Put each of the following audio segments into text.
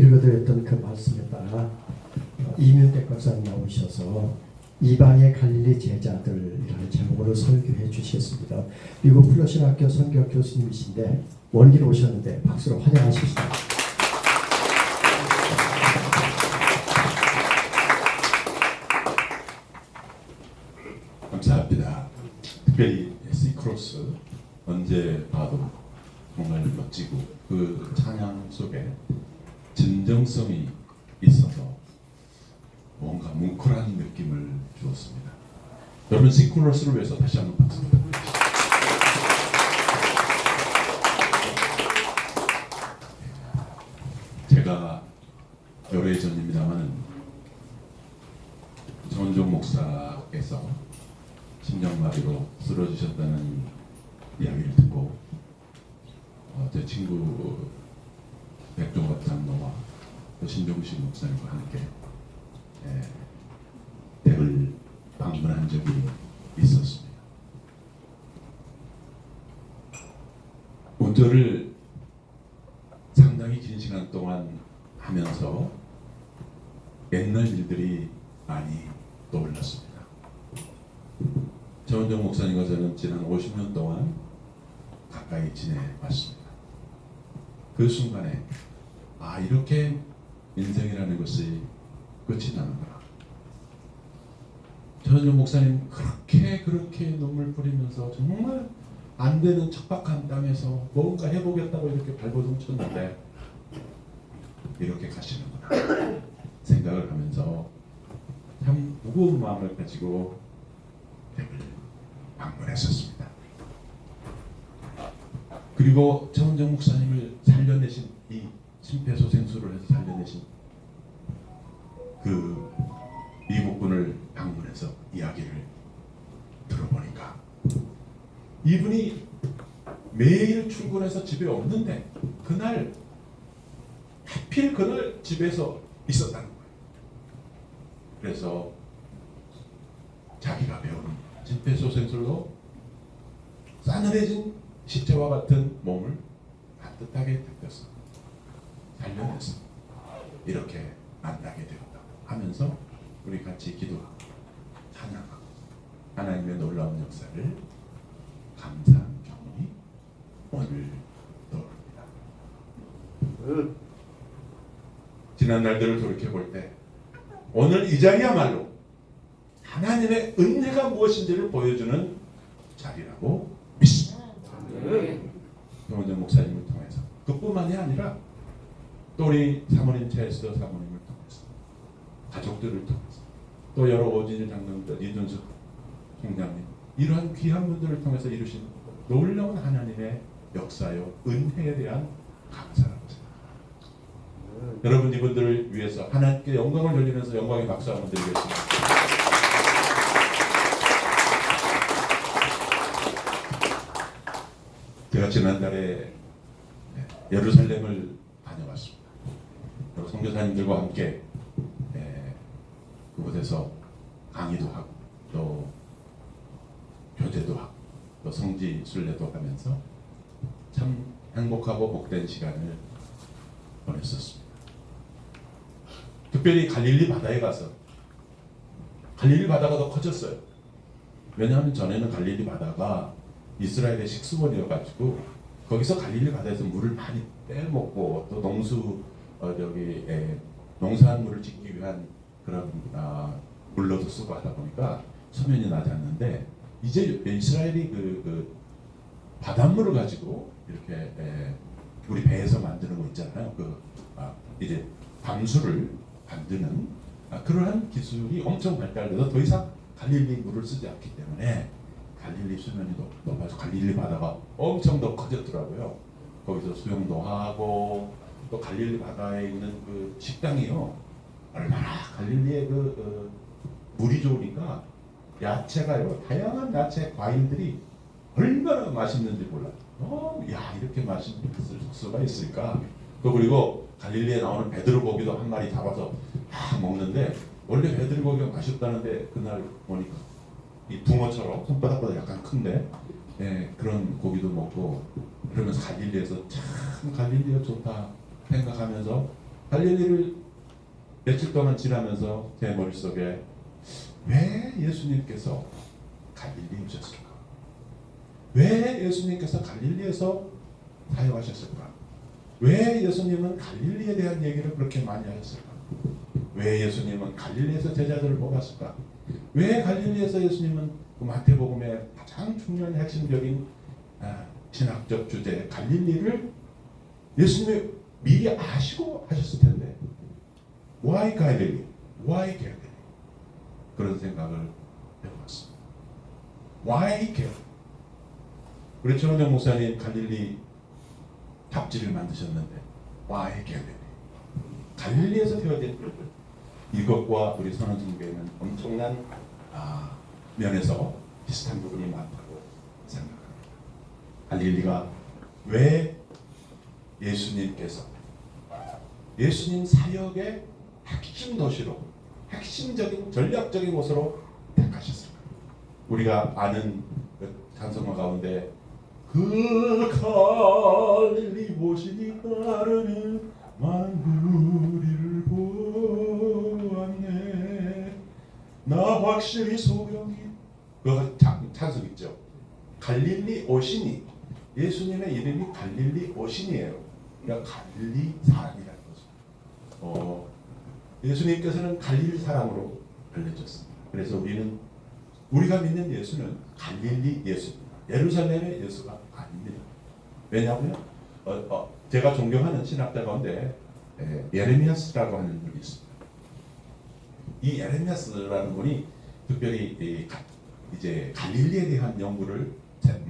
읽어드렸던 그 말씀에 따라 이민택 박사님 나오셔서 이방의 갈릴리 제자들이라는 제목으로 설교해 주시겠습니다. 미국 플러신 학교 선교 교수님이신데 원기로 오셨는데 박수로 환영하십시다. 감사합니다. 특별히 시크로스 언제 봐도 정말 멋지고 그 찬양 속에 진정성이 있어서 뭔가 뭉클한 느낌을 주었습니다. 여러분 시크로스를 위해서 다시 한번 박수 부탁드립니다. 제가 여러 해 전입니다만 정원종 목사께서 심장마비로 쓰러지셨다는 이야기를 듣고 제 친구 백종갑 장로와 또 신종식 목사님과 함께 댁을 방문한 적이 있었습니다. 운전을 상당히 긴 시간 동안 하면서 옛날 일들이 많이 떠올랐습니다. 정원종 목사님과 저는 지난 50년 동안 가까이 지내왔습니다. 그 순간에 이렇게 인생이라는 것이 끝이 나는구나. 정원종 목사님 그렇게 눈물 뿌리면서 정말 안 되는 척박한 땅에서 뭔가 해보겠다고 이렇게 발버둥 쳤는데 이렇게 가시는구나 생각을 하면서 참 무거운 마음을 가지고 댁을 방문했었습니다. 그리고 정원정 목사님을 살려내신 이 심폐소생술을 해서 살려내신 그 미국군을 방문해서 이야기를 들어보니까 이분이 매일 출근해서 집에 없는데 그날 하필 그날 집에서 있었다는 거예요. 그래서 자기가 배운 심폐소생술로 싸늘해진 시체와 같은 몸을 따뜻하게 데펴서 살려내서 이렇게 만나게 되었다고 하면서 우리 같이 기도하고 찬양하고 하나님의 놀라운 역사를 감사한 경험이 오늘 떠오릅니다. 지난 날들을 돌이켜볼 때 오늘 이 자리야말로 하나님의 은혜가 무엇인지를 보여주는 자리라고 믿습니다. 정원정 목사님을 통해서 그뿐만이 아니라 또 우리 사모님 최에스더 사모님을 통해서 가족들을 통해서 또 여러 오진일 장로님들 이준숙 총장님 이러한 귀한 분들을 통해서 이루신 놀라운 하나님의 역사요 은혜에 대한 감사라고 생각합니다. 여러분 이분들을 위해서 하나님께 영광을 돌리면서 영광의 박수 한번 드리겠습니다. 제가 지난달에 예루살렘을 다녀왔습니다. 여러 선교사님들과 함께 그곳에서 강의도 하고 또 교제도 하고 또 성지 순례도 하면서 참 행복하고 복된 시간을 보냈었습니다. 특별히 갈릴리 바다에 가서 갈릴리 바다가 더 커졌어요. 왜냐하면 전에는 갈릴리 바다가 이스라엘의 식수원이어가지고 거기서 갈릴리 바다에서 물을 많이 빼먹고 또 농산물을 짓기 위한 그런 물로도 쓰고 하다 보니까 소면이 나지 않는데 이제 이스라엘이 그 바닷물을 가지고 이렇게 우리 배에서 만드는 거 있잖아요. 이제 방수를 만드는 그러한 기술이 엄청 발달돼서 더 이상 갈릴리 물을 쓰지 않기 때문에 갈릴리 수면이 높아서 갈릴리 바다가 엄청 더 커졌더라고요. 거기서 수영도 하고 또 갈릴리 바다에 있는 그 식당이요 얼마나 갈릴리의 물이 좋으니까 야채가요 다양한 야채 과일들이 얼마나 맛있는지 몰라요. 야 이렇게 맛있을 수가 있을까? 또 그리고 갈릴리에 나오는 베드로고기도 한 마리 잡아서 먹는데 원래 베드로고기가 맛있다는데 그날 보니까 이 붕어처럼 손바닥보다 약간 큰데 그런 고기도 먹고 그러면서 갈릴리에서 참 갈릴리가 좋다 생각하면서 갈릴리를 며칠 동안 지나면서 제 머릿속에 왜 예수님께서 갈릴리에 오셨을까? 왜 예수님께서 갈릴리에서 사역하셨을까? 왜 예수님은 갈릴리에 대한 얘기를 그렇게 많이 하셨을까? 왜 예수님은 갈릴리에서 제자들을 뽑았을까? 왜 갈릴리에서 예수님은 그 마태복음의 가장 중요한 핵심적인 신학적 주제 갈릴리를 예수님이 미리 아시고 하셨을 텐데 Why 갈릴리? Why 갈릴리? 그런 생각을 해봤습니다. Why 갈릴리? 우리 최원정 목사님 갈릴리 잡지를 만드셨는데 Why 갈릴리? 갈릴리에서 태어진 이것과 우리 선원중교회는 엄청난 면에서 비슷한 부분이 많다고 생각합니다. 갈릴리가 왜 예수님께서 예수님 사역의 핵심 도시로 핵심적인 전략적인 곳으로 택하셨을까? 우리가 아는 찬송가 가운데 그 갈릴리 모시니 따르는 만우리를 보았네 나 확실히 소경이 그 찬송 있죠. 갈릴리 오시니 예수님의 이름이 갈릴리 오시니예요. 그러니까 갈릴리 사람이라는 거죠. 예수님께서는 갈릴리 사람으로 알려졌습니다. 그래서 우리가 믿는 예수는 갈릴리 예수입니다. 예루살렘의 예수가 아닙니다. 왜냐하면 제가 존경하는 신학자 가운데 예레미야스라고 하는 분이 있습니다. 이 예레미야스라는 분이 특별히 이제 갈릴리에 대한 연구를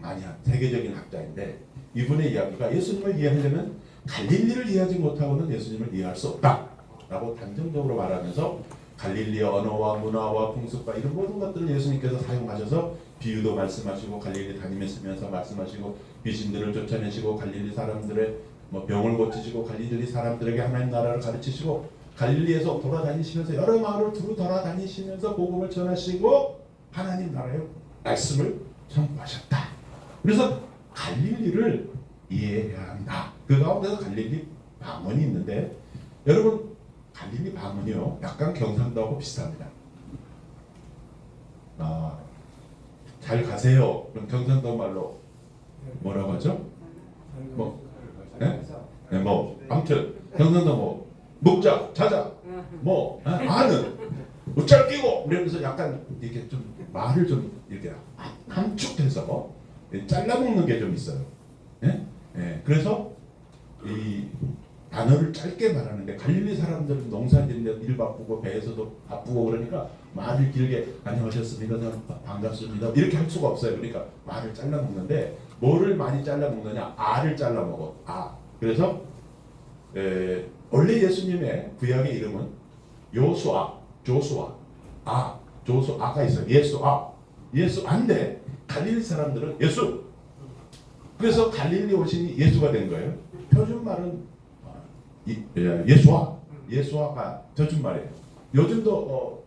많이 한 세계적인 학자인데 이분의 이야기가 예수님을 이해하려면 갈릴리를 이해하지 못하고는 예수님을 이해할 수 없다라고 단정적으로 말하면서 갈릴리의 언어와 문화와 풍습과 이런 모든 것들을 예수님께서 사용하셔서 비유도 말씀하시고 갈릴리 다니면서 말씀하시고 귀신들을 쫓아내시고 갈릴리 사람들의 병을 고치시고 갈릴리 사람들에게 하나님 나라를 가르치시고 갈릴리에서 돌아다니시면서 여러 마을을 두루 돌아다니시면서 복음을 전하시고 하나님 나라의 말씀을 선포하셨다. 그래서 갈릴리를 이해해야 한다. 그 가운데서 갈릴리 방언이 있는데 여러분 갈릴리 방언이요 약간 경상도하고 비슷합니다. 잘 가세요. 그럼 경상도 말로 뭐라고 하죠? 아무튼 경상도 먹자, 자자, 아는, 짧기고 이러면서 약간 이렇게 좀 말을 좀 이렇게 함축해서 잘라먹는 게 좀 있어요. 그래서 이 단어를 짧게 말하는데 갈릴리 사람들은 농사짓는데 일 바쁘고 배에서도 바쁘고 그러니까 말을 길게 안녕하셨습니까? 반갑습니다. 이렇게 할 수가 없어요. 그러니까 말을 잘라먹는데 뭐를 많이 잘라먹느냐? 아를 잘라먹어. 그래서 원래 예수님의 구약의 이름은 조수아가 있어요. 예수아인데 갈릴리 사람들은 예수. 그래서 갈릴리 오시니 예수가 된 거예요. 표준 말은 예수아가 표준 말이에요. 요즘도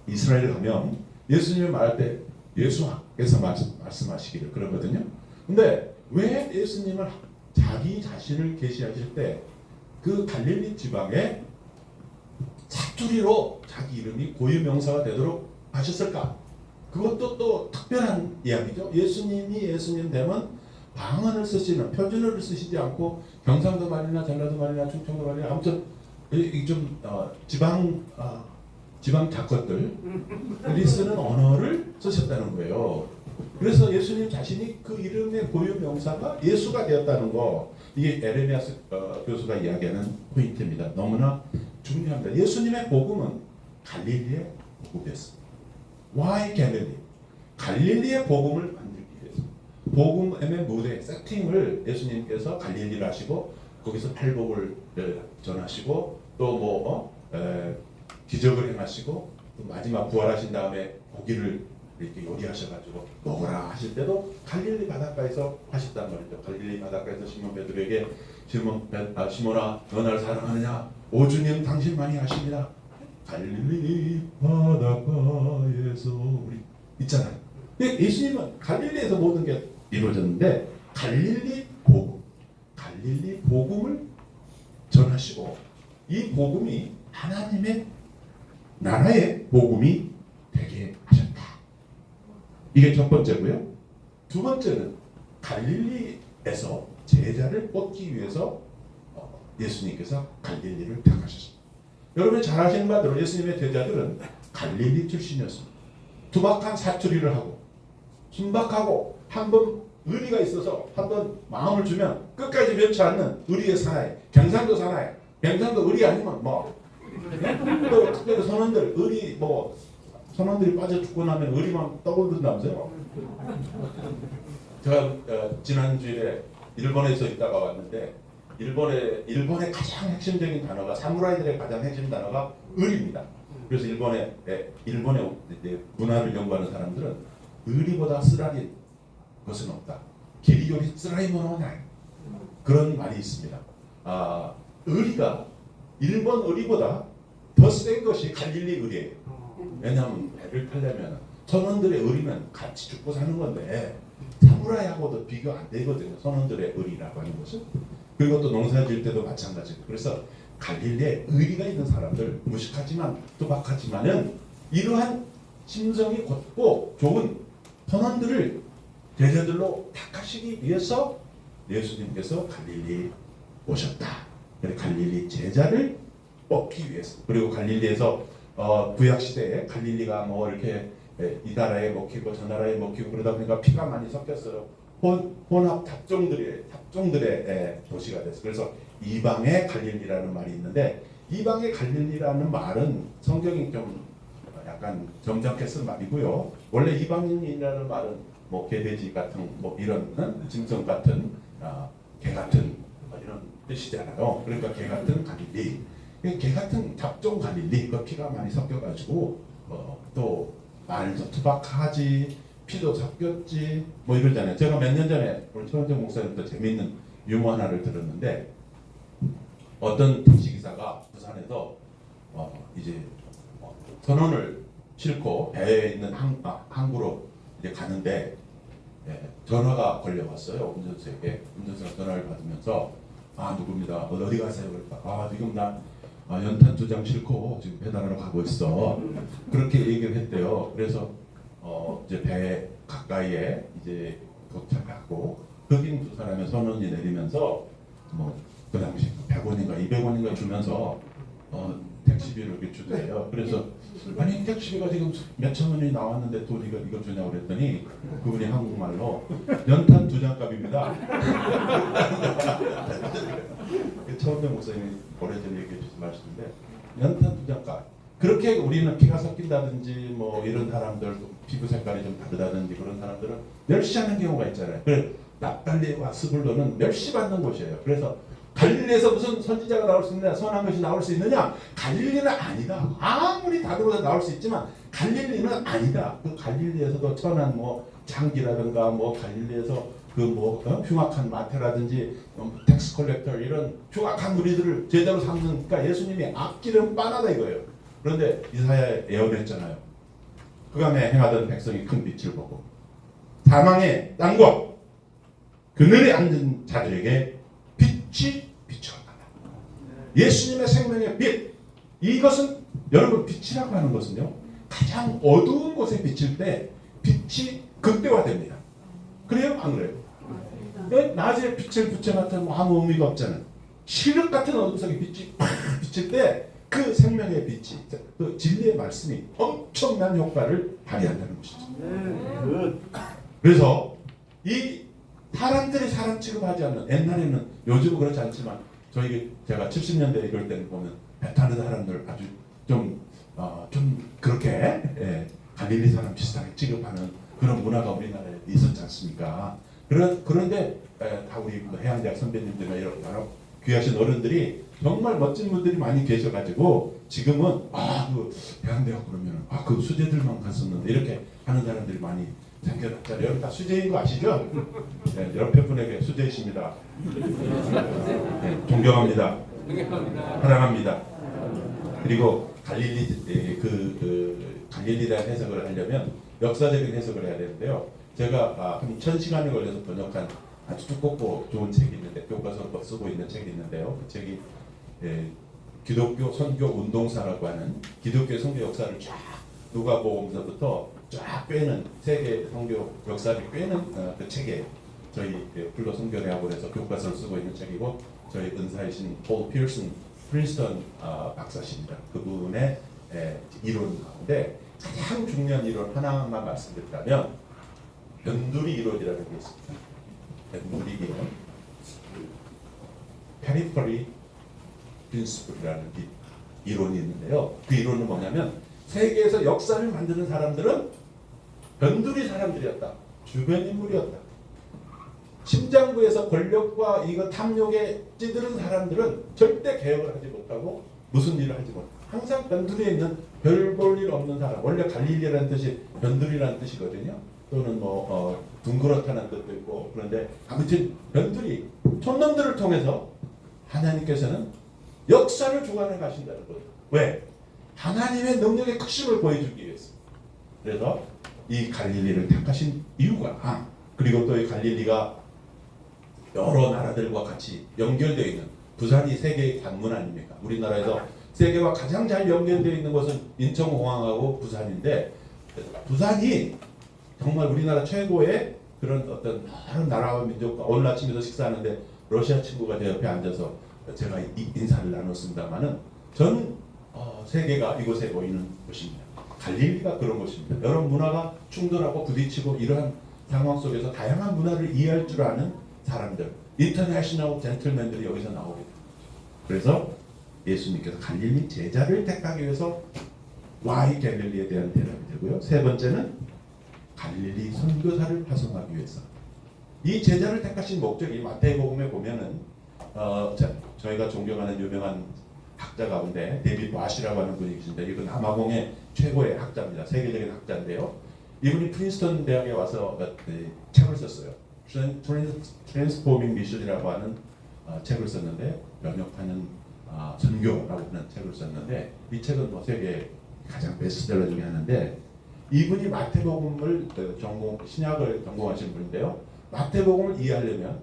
이스라엘 가면 예수님을 말할 때 예수아께서 말씀하시기를 그러거든요. 근데 왜 예수님을 자기 자신을 계시하실 때 그 갈릴리 지방에 사투리로 자기 이름이 고유명사가 되도록 하셨을까? 그것도 또 특별한 이야기죠. 예수님이 예수님 되면 방언을 쓰시는 표준어를 쓰시지 않고 경상도 말이나 전라도 말이나 충청도 말이나 아무튼 좀 지방 작것들이 쓰는 언어를 쓰셨다는 거예요. 그래서 예수님 자신이 그 이름의 고유 명사가 예수가 되었다는 거, 이게 에레미야스 교수가 이야기하는 포인트입니다. 너무나 중요합니다. 예수님의 복음은 갈릴리의 복음이었습니다. Why 갈릴리? 갈릴리의 복음을 만들기 위해서 복음의 무대 세팅을 예수님께서 갈릴리를 하시고 거기서 팔복을 전하시고 또 기적을 행하시고 또 마지막 부활하신 다음에 고기를 이렇게 요리하셔가지고 먹으라 하실 때도 갈릴리 바닷가에서 하셨단 말이죠. 갈릴리 바닷가에서 시몬 베드로에게 시몬아 너 나를 사랑하느냐? 오 주님 당신만이 아십니다. 갈릴리 바닷가에서 우리 있잖아요. 예수님은 갈릴리에서 모든 게 이루어졌는데 갈릴리 복음을 전하시고 이 복음이 하나님의 나라의 복음이 되게 하셨다. 이게 첫 번째고요. 두 번째는 갈릴리에서 제자를 뽑기 위해서 예수님께서 갈릴리를 택하셨습니다. 여러분이 잘 아시는 바대로 예수님의 제자들은 갈릴리 출신이었습니다. 투박한 사투리를 하고 순박하고 한번 의리가 있어서 한번 마음을 주면 끝까지 변치 않는 의리의 사나이, 경상도 사나이, 경상도 의리 아니면 또 특별히 선원들 의리 선원들이 빠져 죽고 나면 의리만 떠오른다면서요. 제가 지난 주일에 일본에서 있다가 왔는데 일본의 가장 핵심적인 단어가 사무라이들의 가장 핵심 단어가 의리입니다. 그래서 일본의 문화를 연구하는 사람들은 의리보다 쓰라린 것은 없다. 길이요리 쓰라리 모노나이 그런 말이 있습니다. 의리가 일본 의리보다 더 센 것이 갈릴리 의리예요. 왜냐하면 배를 타려면 선원들의 의리는 같이 죽고 사는 건데 사무라이하고도 비교 안 되거든요. 선원들의 의리라고 하는 것은. 그리고 또 농사 지을 때도 마찬가지고. 그래서 갈릴리에 의리가 있는 사람들, 무식하지만 투박하지만은 이러한 심성이 곧고 좋은 선원들을 제자들로 택하시기 위해서 예수님께서 갈릴리 오셨다. 그래서 갈릴리 제자를 뽑기 위해서. 그리고 갈릴리에서 구약 시대에 갈릴리가 이렇게 이 나라에 먹히고 저 나라에 먹히고 그러다 보니까 피가 많이 섞였어요. 혼합 탑종들의 도시가 됐어요. 그래서 이방의 갈릴리라는 말이 있는데 이방의 갈릴리라는 말은 성경이 좀 약간 점잖게 쓴 말이고요. 원래 이방인이라는 말은 개돼지 같은 이런 짐승 같은 개 같은 이런 뜻이잖아요. 그러니까 개 같은 갈릴리, 개 같은 잡종 갈릴리, 그 피가 많이 섞여가지고 또 말도 투박하지, 피도 섞였지, 이러잖아요. 제가 몇 년 전에 우리 최원정 목사님도 재미있는 유머 하나를 들었는데 어떤 택시 기사가 부산에서 이제 선원을 싣고 배에 있는 항구로 이제 가는데 전화가 걸려왔어요. 운전수에게. 운전수가 전화를 받으면서 누굽니다. 어디 가세요? 그러니까 지금 나 연탄 2장 싣고 지금 배달하러 가고 있어. 그렇게 얘기를 했대요. 그래서 이제 배 가까이에 이제 도착하고 흑인 두 사람의 선원이 내리면서 그 당시 100원인가 200원인가 주면서 택시비를 이렇게 주대요. 그래서 아니 택시비가 지금 몇천 원이 나왔는데 돈 이거 주냐고 그랬더니 그분이 한국말로 연탄 2장 값입니다. 처음에 목사님이 오래전에 얘기해 주신 말씀인데 연탄 2장 값. 그렇게 우리는 피가 섞인다든지 이런 사람들 피부 색깔이 좀 다르다든지 그런 사람들은 멸시하는 경우가 있잖아요. 그래 납달리와 스불로는 멸시받는 곳이에요. 그래서 갈릴리에서 무슨 선지자가 나올 수 있느냐, 선한 것이 나올 수 있느냐? 갈릴리는 아니다. 아무리 다르고 나올 수 있지만 갈릴리는 아니다. 그 갈릴리에서도 천한 장기라든가 갈릴리에서 흉악한 마태라든지 텍스 컬렉터 이런 흉악한 무리들을 제대로 삼는니까 예수님이 앞길은 빤하다 이거예요. 그런데 이사야에 예언했잖아요. 그간에 행하던 백성이 큰 빛을 보고 사망의 땅과 그늘에 앉은 자들에게 빛이 비춰간다. 예수님의 생명의 빛. 이것은 여러분 빛이라고 하는 것은요. 가장 어두운 곳에 비칠 때 빛이 극대화됩니다. 그래요? 안 그래요? 낮에 빛을 붙여놨던 아무 의미가 없잖아요. 칠흑 같은 어둠 속에 빛이 비칠 때 그 생명의 빛이, 그 진리의 말씀이 엄청난 효과를 발휘한다는 것이죠. 그래서 이 사람들이 사람 취급하지 않는, 옛날에는 요즘은 그렇지 않지만 제가 70년대 이럴 때는 보면 배 타는 사람들 아주 좀 그렇게 갈릴리 사람 비슷하게 취급하는 그런 문화가 우리나라에 있었지 않습니까? 그런데 다 우리 해양대학 선배님들이나 이런 여러 귀하신 어른들이 정말 멋진 분들이 많이 계셔가지고 지금은 그 해양대학 그러면 그 수재들만 갔었는데 이렇게 하는 사람들이 많이 생겨났잖아요. 여러분 다 수재인 거 아시죠? 네, 옆에 분에게 수재이십니다. 네, 존경합니다. 사랑합니다. 그리고 갈릴리 갈릴리에 대한 해석을 하려면 역사적인 해석을 해야 되는데요. 제가 한 1000시간이 걸려서 번역한 아주 두껍고 좋은 책이 있는데 교과서로 쓰고 있는 책이 있는데요. 그 책이 기독교 선교 운동사라고 하는 기독교 선교 역사를 쫙 누가복음서부터 쫙 꿰는 세계 선교 역사를 꿰는 그 책이에요. 저희 플러 선교대학원에서 교과서를 쓰고 있는 책이고 저희 은사이신 폴 피어슨 프린스턴 박사십니다. 그분의 이론 가운데 가장 중요한 이론 하나만 말씀드리자면 변두리 이론이라는 게 있습니다. 변두리 이론, 페리퍼리 프린시플이라는 이론이 있는데요. 그 이론은 뭐냐면 세계에서 역사를 만드는 사람들은 변두리 사람들이었다. 주변 인물이었다. 심장부에서 권력과 이거 탐욕에 찌드는 사람들은 절대 개혁을 하지 못하고 무슨 일을 하지 못해. 항상 변두리에 있는 별 볼 일 없는 사람. 원래 갈릴리라는 뜻이 변두리라는 뜻이거든요. 또는 둥그렇다는 뜻도 있고 그런데 아무튼 변두리 촌놈들을 통해서 하나님께서는 역사를 주관해 가신다는 거예요. 왜? 하나님의 능력의 크심을 보여주기 위해서. 그래서 이 갈릴리를 택하신 이유가 그리고 또 이 갈릴리가 여러 나라들과 같이 연결되어 있는 부산이 세계의 관문 아닙니까? 우리나라에서 세계와 가장 잘 연결되어 있는 것은 인천공항하고 부산인데 부산이 정말 우리나라 최고의 그런 어떤 다른 나라와 민족과 오늘 아침에도 식사하는데 러시아 친구가 제 옆에 앉아서 제가 인사를 나눴습니다만은 전 세계가 이곳에 모이는 곳입니다. 갈릴리가 그런 곳입니다. 여러 문화가 충돌하고 부딪히고 이러한 상황 속에서 다양한 문화를 이해할 줄 아는 사람들, 인터내셔널 젠틀맨들이 여기서 나오게 됩니다. 그래서 예수님께서 갈릴리 제자를 택하기 위해서 와이 갈릴리에 대한 대답이 되고요. 세 번째는 갈릴리 선교사를 파송하기 위해서. 이 제자를 택하신 목적이 마태복음에 보면은 저희가 존경하는 유명한 학자 가운데 데이비드 와시라고 하는 분이 계신데 이분 남아공의 최고의 학자입니다. 세계적인 학자인데요. 이분이 프린스턴 대학에 와서 책을 썼어요. 트랜스포밍 미션이라고 하는 책을 썼는데 연역하는 선교라고 하는 책을 썼는데 이 책은 세계 가장 베스트셀러 중에 하나인데 이분이 마태복음을 신약을 전공하신 분인데요. 마태복음을 이해하려면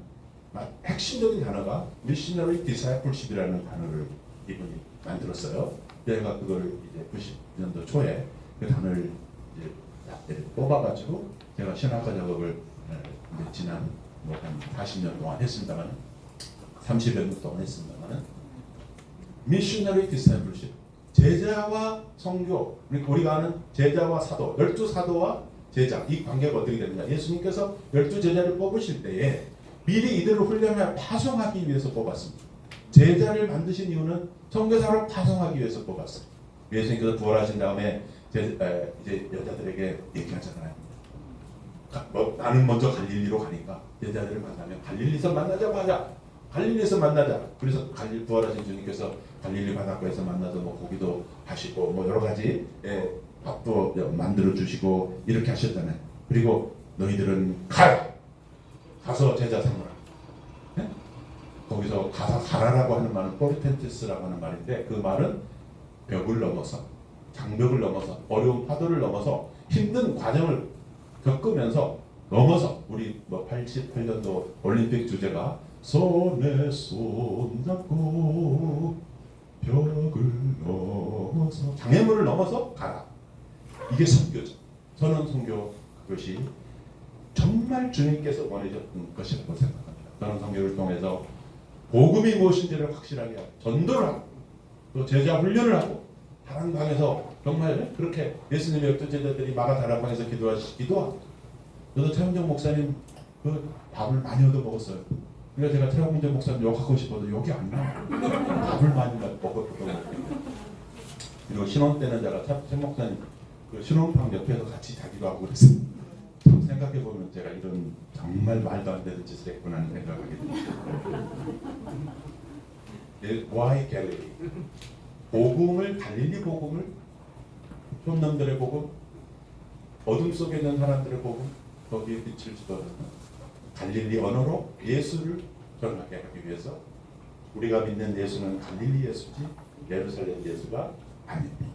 핵심적인 단어가 미셔너리 디사이플십이라는 단어를 이분이 만들었어요. 제가 그걸 이제 90년도 초에 그 단어를 이제 뽑아가지고 제가 신학과 작업을 이제 지난 한 40년 동안 했습니다만 30여 년 동안 했습니다만 미셔너리 디사이플십 제자와 선교 우리가 아는 제자와 사도 12사도와 제자 이 관계가 어떻게 됩니까? 예수님께서 12제자를 뽑으실 때에 미리 이들을 훈련하여 파송하기 위해서 뽑았습니다. 제자를 만드신 이유는 선교사로 파송하기 위해서 뽑았어요. 예수님께서 부활하신 다음에 이제 여자들에게 얘기하잖아요. 나는 먼저 갈릴리로 가니까 제자들을 만나면 갈릴리에서 만나자고 하자. 갈릴리에서 만나자. 그래서 부활하신 주님께서 갈릴리 바닷가에서 만나서 고기도 하시고 여러 가지 밥도 만들어 주시고 이렇게 하셨잖아요. 그리고 너희들은 가서 제자 삼으라. 네? 거기서 가라라고 하는 말은 포르텐티스라고 하는 말인데 그 말은 벽을 넘어서 장벽을 넘어서 어려운 파도를 넘어서 힘든 과정을 겪으면서 넘어서 우리 88년도 올림픽 주제가 손에 손 잡고 벽을 넘어서 장애물을 넘어서 가라. 이게 선교죠. 선언 선교 그것이 정말 주님께서 원하셨던 것이라고 생각합니다. 선언 선교를 통해서 복음이 무엇인지를 확실하게 하고 전도를 하고 또 제자 훈련을 하고 다락방에서 정말 그렇게 예수님의 12제자들이 마가 다락방에서 기도하시기도 하고 저도 최원정 목사님 그 밥을 많이 얻어 먹었어요. 그래서 제가 최원정 목사님 욕하고 싶어도 욕이 안 나와요. 밥을 많이 먹었거든요. 그리고 신혼 때는 제가 최 목사님 그 신혼방 옆에서 같이 자기도 하고 그랬어요. 생각해보면 제가 이런 정말 말도 안 되는 짓을 했구나 하는 생각을 하게 됩니다. Why Galilee? 복음을 갈릴리 복음을 촌놈들의 복음 어둠 속에 있는 사람들의 복음 거기에 빛을 주도하는 갈릴리 언어로 예수를 전하게 하기 위해서 우리가 믿는 예수는 갈릴리 예수지 예루살렘 예수가 아닙니다.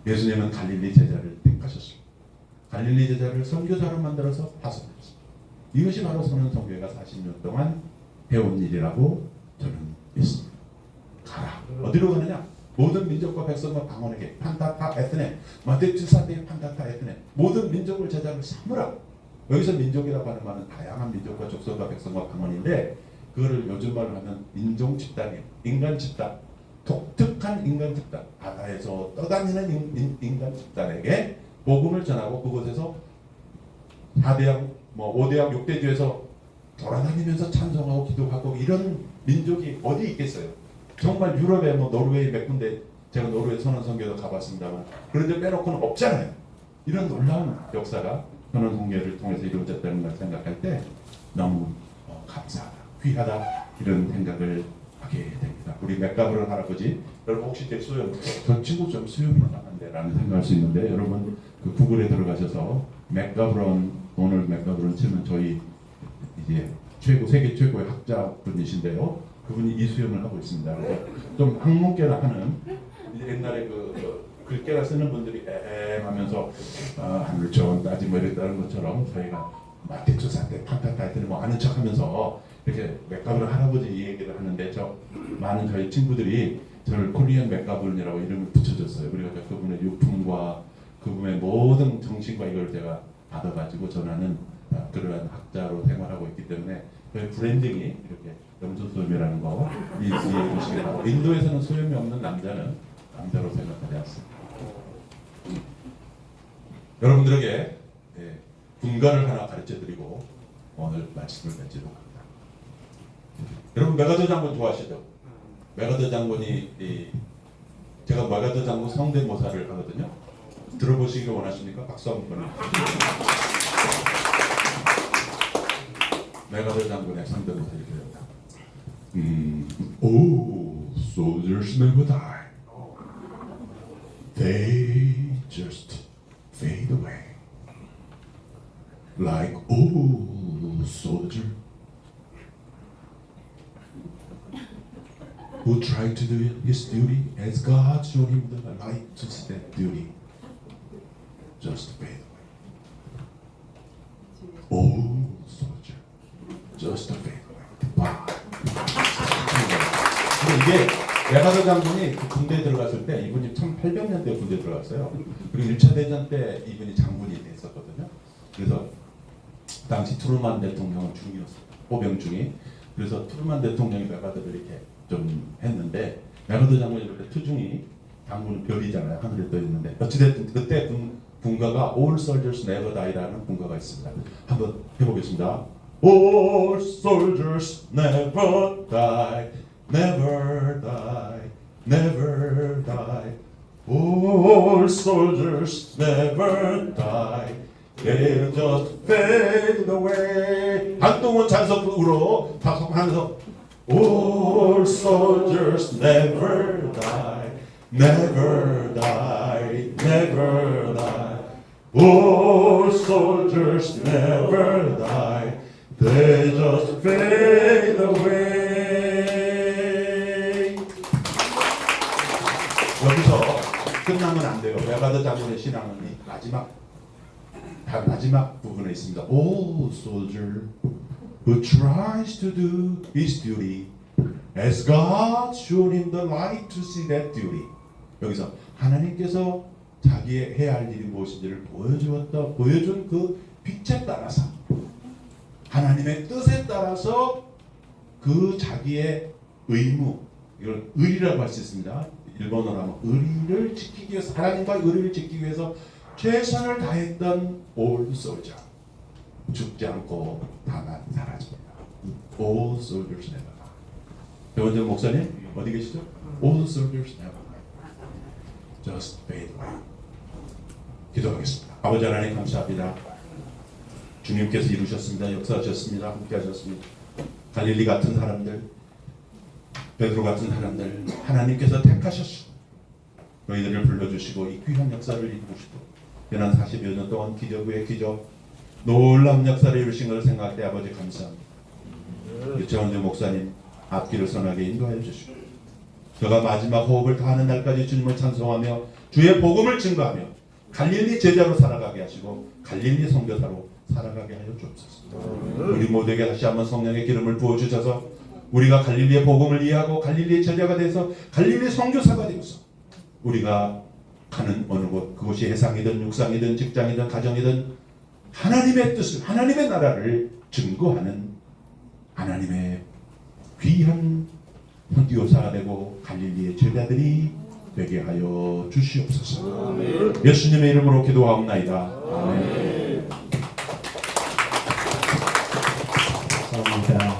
예수님은 갈릴리 제자를 택하셨습니다. 갈릴리 제자를 선교사로 만들어서 파송했습니다. 이것이 바로 선언 선교회가 40년 동안 해온 일이라고 저는 믿습니다. 어디로 가느냐? 모든 민족과 백성과 방언에게 판타타 에스네 마데투사데 판타타 에스네 모든 민족을 제자로 삼으라. 여기서 민족이라고 하는 말은 다양한 민족과 족속과 백성과 방언인데 그거를 요즘 말로 하면 인종 집단이에요. 인간 집단, 독특한 인간 집단, 바다에서 떠다니는 인간 집단에게 복음을 전하고 그곳에서 4대양, 5대양, 6대주에서 돌아다니면서 찬송하고 기도하고 이런 민족이 어디 있겠어요? 정말 유럽에 노르웨이 몇 군데 제가 노르웨이 선언 선교도 가봤습니다만 그런데 빼놓고는 없잖아요. 이런 놀라운 역사가 선언 선교를 통해서 이루어졌다는 걸 생각할 때 너무 감사하다, 귀하다 이런 생각을 하게 됩니다. 우리 맥가브런 할아버지 여러분 혹시 제 수염 저 친구 좀 수염이 이상한데 라는 생각할 수 있는데 여러분 그 구글에 들어가셔서 맥가브런 오늘 맥가브런 치면 저희 이제 세계 최고의 학자분이신데요. 그분이 이 수염을 하고 있습니다. 그래서 좀 학문계나 하는 옛날에 글깨라 쓰는 분들이 하면서 하늘 좋은 따지 뭐 이랬다는 것처럼 저희가 마테투사 때 판타타 할 때는 아는 척하면서 이렇게 맥가브런 할아버지 얘기를 하는데 많은 저희 친구들이 저를 코리안 맥가브런이라고 이름을 붙여줬어요. 그래서 그분의 유품과 그분의 모든 정신과 이걸 제가 받아가지고 전하는 그러한 학자로 생활하고 있기 때문에 브랜딩이 이렇게 염소소염이라는 거 이해해 주시기 바랍니다. 인도에서는 소염이 없는 남자는 남자로 생각하지 않습니다. 여러분들에게 분가를 하나 가르쳐드리고 오늘 말씀을 맺도록 합니다. 여러분 메가더 장군 좋아하시죠? 메가더 장군이 제가 메가더 장군 성대모사를 하거든요. 들어보시기 원하십니까? 박수 한번. 메가더 장군의 성대모사 이렇게 됩니다. Oh, soldiers never die. They just fade away. Like old soldier who tried to do his duty as God showed him the light to see that duty. Just fade away. Old soldier. Just fade away. 이게 메가더 장군이 군대에 들어갔을 때 이분이 1800년대 군대에 들어갔어요. 그리고 1차 대전 때 이분이 장군이 됐었거든요. 그래서 당시 트루만 대통령은 중이었어요. 포병중이. 그래서 트루만 대통령이 메가더를 이렇게 좀 했는데 메가더 장군이 이렇게 투중이 장군은 별이잖아요. 하늘에 떠 있는데 어찌됐든 그때 군가가 All Soldiers Never Die라는 군가가 있습니다. 한번 해보겠습니다. All soldiers never die, never die, never die. All soldiers never die, they just fade away. 한동훈 찬성으로 하면서 All soldiers never die, never die, never die. All soldiers never die, they just fade away. 여기서 끝나면 안 돼요. 메가더 장군의 신앙은 마지막 부분에 있습니다. All soldier who tries to do his duty as God showed him the light to see that duty. 여기서 하나님께서 자기의 해야 할 일이 무엇인지를 보여준 그 빛에 따라서 하나님의 뜻에 따라서 그 자기의 의무, 이걸 의리라고 할 수 있습니다. 일본어로 하면 의리를 지키기 위해서 하나님과의 의리를 지키기 위해서 최선을 다했던 old soldier, 죽지 않고 다만 사라집니다. All soldiers never die. 배원정 목사님 어디 계시죠? All soldiers never die. Just fade away. 기도하겠습니다. 아버지 하나님 감사합니다. 주님께서 이루셨습니다. 역사하셨습니다. 함께하셨습니다. 갈릴리 같은 사람들, 베드로 같은 사람들 하나님께서 택하셨습니다. 너희들을 불러주시고 이 귀한 역사를 이루시고 지난 40여 년 동안 기적 후에 기적 놀라운 역사를 이루신 것을 생각할 때 아버지 감사합니다. 유채원주 목사님 앞길을 선하게 인도하여 주시고 저가 마지막 호흡을 다하는 날까지 주님을 찬송하며 주의 복음을 증거하며 갈릴리 제자로 살아가게 하시고 갈릴리 선교사로 살아가게 하여 주옵소서. 우리 모두에게 다시 한번 성령의 기름을 부어주셔서 우리가 갈릴리의 복음을 이해하고 갈릴리의 제자가 돼서 갈릴리 선교사가 되어서 우리가 가는 어느 곳, 그곳이 해상이든 육상이든 직장이든 가정이든 하나님의 뜻을, 하나님의 나라를 증거하는 하나님의 귀한 선교사가 되고 갈릴리의 제자들이 되게 하여 주시옵소서. 아멘. 예수님의 이름으로 기도하옵나이다. 아멘. 감사합니다.